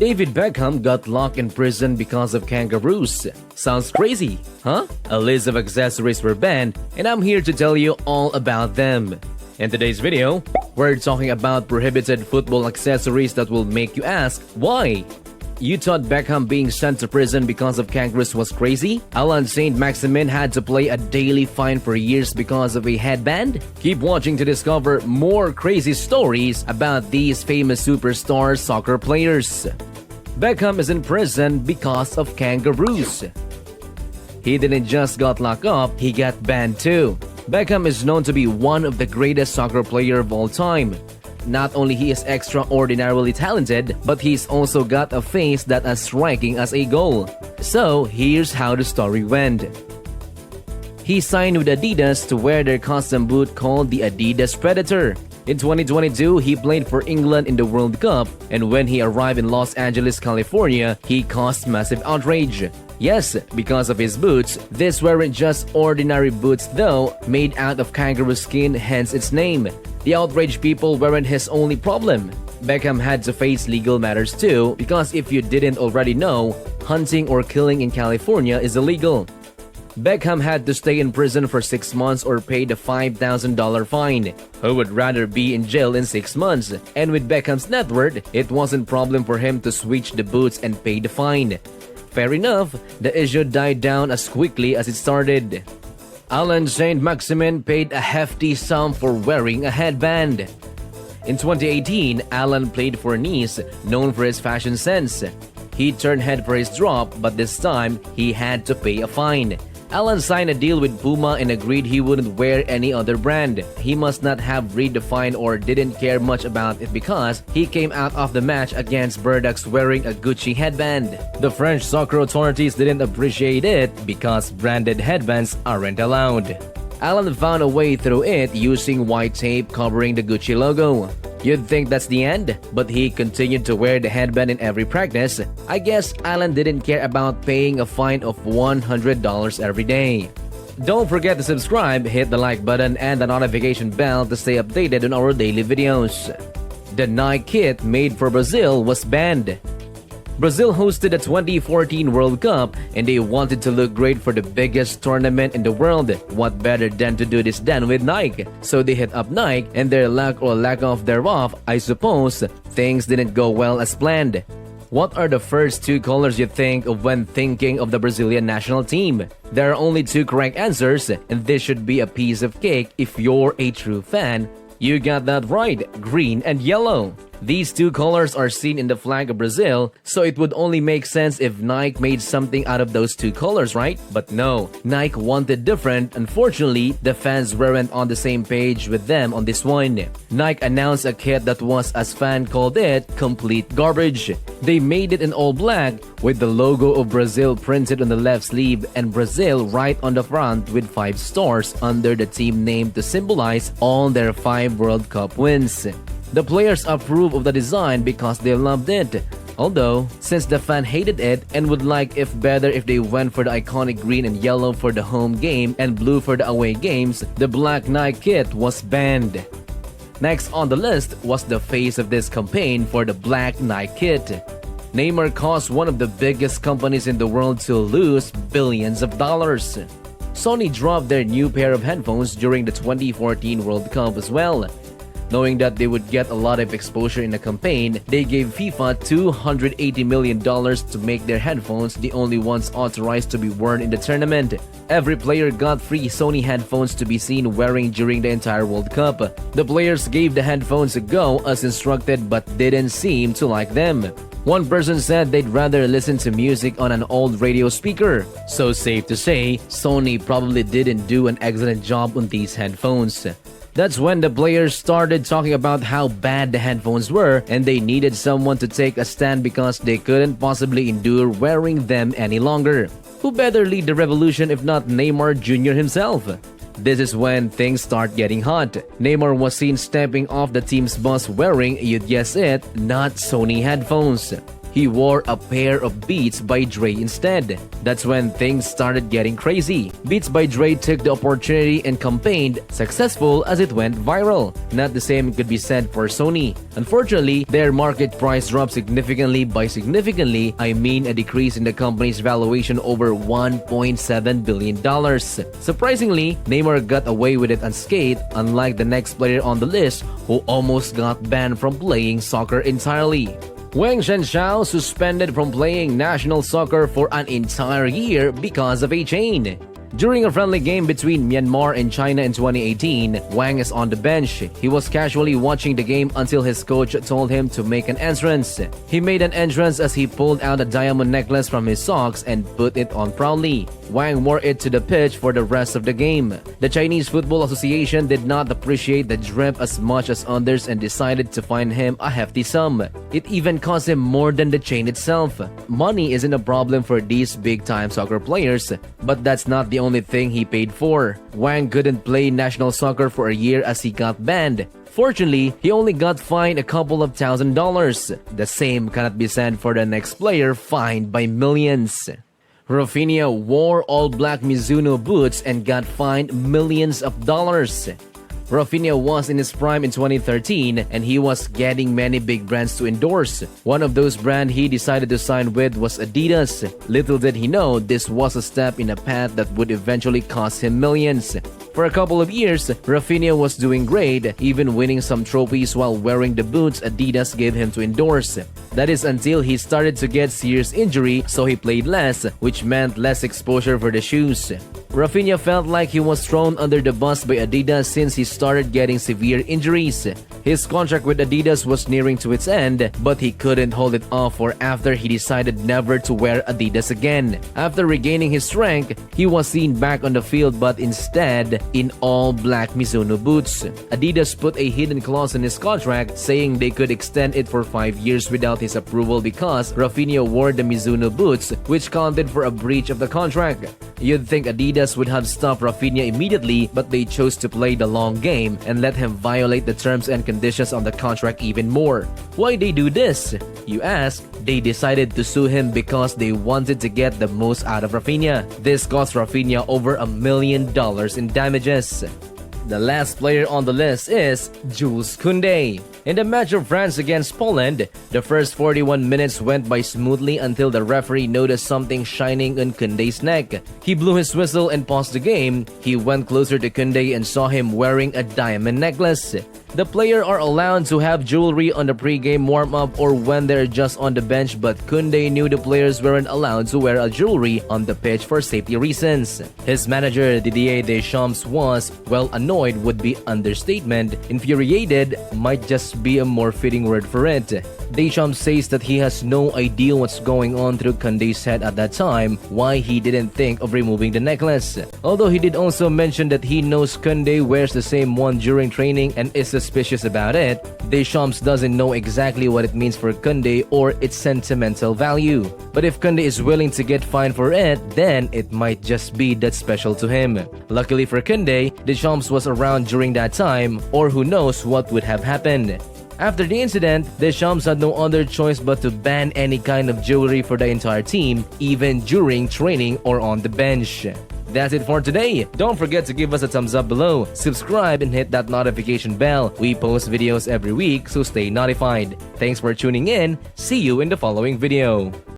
David Beckham got locked in prison because of kangaroos. Sounds crazy, huh? A list of accessories were banned, and I'm here to tell you all about them. In today's video, we're talking about prohibited football accessories that will make you ask, why? You thought Beckham being sent to prison because of kangaroos was crazy? Alan Saint-Maximin had to pay a daily fine for years because of a headband? Keep watching to discover more crazy stories about these famous superstar soccer players. Beckham is in prison because of kangaroos. He didn't just got locked up, he got banned too. Beckham is known to be one of the greatest soccer player of all time. Not only he is extraordinarily talented, but he's also got a face that as striking as a goal. So here's how the story went. He signed with Adidas to wear their custom boot called the Adidas Predator. In 2022, he played for England in the World Cup, and when he arrived in Los Angeles, California, he caused massive outrage. Yes, because of his boots. These weren't just ordinary boots though, made out of kangaroo skin, hence its name. The outraged people weren't his only problem. Beckham had to face legal matters too, because if you didn't already know, hunting or killing in California is illegal. Beckham had to stay in prison for 6 months or pay the $5,000 fine. Who would rather be in jail in 6 months? And with Beckham's net worth, it wasn't a problem for him to switch the boots and pay the fine. Fair enough, the issue died down as quickly as it started. Alan Saint-Maximin paid a hefty sum for wearing a headband. In 2018, Alan played for Nice, known for his fashion sense. He turned head for his drop, but this time, he had to pay a fine. Alan signed a deal with Puma and agreed he wouldn't wear any other brand. He must not have read the fine or didn't care much about it because he came out of the match against Burdocks wearing a Gucci headband. The French soccer authorities didn't appreciate it because branded headbands aren't allowed. Alan found a way through it using white tape covering the Gucci logo. You'd think that's the end, but he continued to wear the headband in every practice. I guess Alan didn't care about paying a fine of $100 every day. Don't forget to subscribe, hit the like button and the notification bell to stay updated on our daily videos. The Nike kit made for Brazil was banned. Brazil hosted the 2014 World Cup and they wanted to look great for the biggest tournament in the world. What better than to do this than with Nike? So they hit up Nike and their lack or lack of thereof, I suppose, things didn't go well as planned. What are the first 2 colors you think of when thinking of the Brazilian national team? There are only 2 correct answers and this should be a piece of cake if you're a true fan. You got that right, green and yellow. These 2 colors are seen in the flag of Brazil, so it would only make sense if Nike made something out of those 2 colors, right? But no, Nike wanted different. Unfortunately, the fans weren't on the same page with them on this one. Nike announced a kit that was, as fans called it, complete garbage. They made it in all black with the logo of Brazil printed on the left sleeve and Brazil right on the front with 5 stars under the team name to symbolize all their 5 World Cup wins. The players approved of the design because they loved it. Although, since the fan hated it and would like it better if they went for the iconic green and yellow for the home game and blue for the away games, the black Nike kit was banned. Next on the list was the face of this campaign for the black Nike kit. Neymar caused one of the biggest companies in the world to lose billions of dollars. Sony dropped their new pair of headphones during the 2014 World Cup as well. Knowing that they would get a lot of exposure in the campaign, they gave FIFA $280 million to make their headphones the only ones authorized to be worn in the tournament. Every player got free Sony headphones to be seen wearing during the entire World Cup. The players gave the headphones a go as instructed but didn't seem to like them. One person said they'd rather listen to music on an old radio speaker. So safe to say, Sony probably didn't do an excellent job on these headphones. That's when the players started talking about how bad the headphones were and they needed someone to take a stand because they couldn't possibly endure wearing them any longer. Who better lead the revolution if not Neymar Jr. himself? This is when things start getting hot. Neymar was seen stepping off the team's bus wearing, you'd guess it, not Sony headphones. he wore a pair of Beats by Dre instead. That's when things started getting crazy. Beats by Dre took the opportunity and campaigned, successful as it went viral. Not the same could be said for Sony. Unfortunately, their market price dropped significantly. By significantly, I mean a decrease in the company's valuation over $1.7 billion. Surprisingly, Neymar got away with it unscathed, unlike the next player on the list who almost got banned from playing soccer entirely. Wang Zhenxiao suspended from playing national soccer for an entire year because of a chain. During a friendly game between Myanmar and China in 2018, Wang is on the bench. He was casually watching the game until his coach told him to make an entrance. He made an entrance as he pulled out a diamond necklace from his socks and put it on proudly. Wang wore it to the pitch for the rest of the game. The Chinese Football Association did not appreciate the drip as much as others and decided to fine him a hefty sum. It even cost him more than the chain itself. Money isn't a problem for these big-time soccer players, but that's not the only thing he paid for. Wang couldn't play national soccer for a year as he got banned. Fortunately, he only got fined a couple of $1,000s. The same cannot be said for the next player fined by millions. Rafinha wore all-black Mizuno boots and got fined millions of dollars. Rafinha was in his prime in 2013 and he was getting many big brands to endorse. One of those brands he decided to sign with was Adidas. Little did he know this was a step in a path that would eventually cost him millions. For a couple of years, Rafinha was doing great, even winning some trophies while wearing the boots Adidas gave him to endorse. That is until he started to get serious injury, so he played less, which meant less exposure for the shoes. Rafinha felt like he was thrown under the bus by Adidas since he started getting severe injuries. His contract with Adidas was nearing to its end, but he couldn't hold it off for after he decided never to wear Adidas again. After regaining his strength, he was seen back on the field but instead in all-black Mizuno boots. Adidas put a hidden clause in his contract saying they could extend it for 5 years without his approval because Rafinha wore the Mizuno boots, which counted for a breach of the contract. You'd think Adidas would have stopped Rafinha immediately, but they chose to play the long game and let him violate the terms and conditions on the contract even more. Why they do this? You ask. They decided to sue him because they wanted to get the most out of Rafinha. This cost Rafinha over $1 million in damages. The last player on the list is Jules Koundé. In the match of France against Poland, the first 41 minutes went by smoothly until the referee noticed something shining on Koundé's neck. He blew his whistle and paused the game. He went closer to Koundé and saw him wearing a diamond necklace. The players are allowed to have jewelry on the pre-game warm-up or when they're just on the bench, but Koundé knew the players weren't allowed to wear a jewelry on the pitch for safety reasons. His manager Didier Deschamps was, well, annoyed would be understatement. Infuriated might just be a more fitting word for it. Deschamps says that he has no idea what's going on through Koundé's head at that time, why he didn't think of removing the necklace. Although he did also mention that he knows Koundé wears the same one during training and is suspicious about it, Deschamps doesn't know exactly what it means for Koundé or its sentimental value. But if Koundé is willing to get fined for it, then it might just be that special to him. Luckily for Koundé, Deschamps was around during that time, or who knows what would have happened. After the incident, Deschamps had no other choice but to ban any kind of jewelry for the entire team, even during training or on the bench. That's it for today. Don't forget to give us a thumbs up below, subscribe, and hit that notification bell. We post videos every week, so stay notified. Thanks for tuning in. See you in the following video.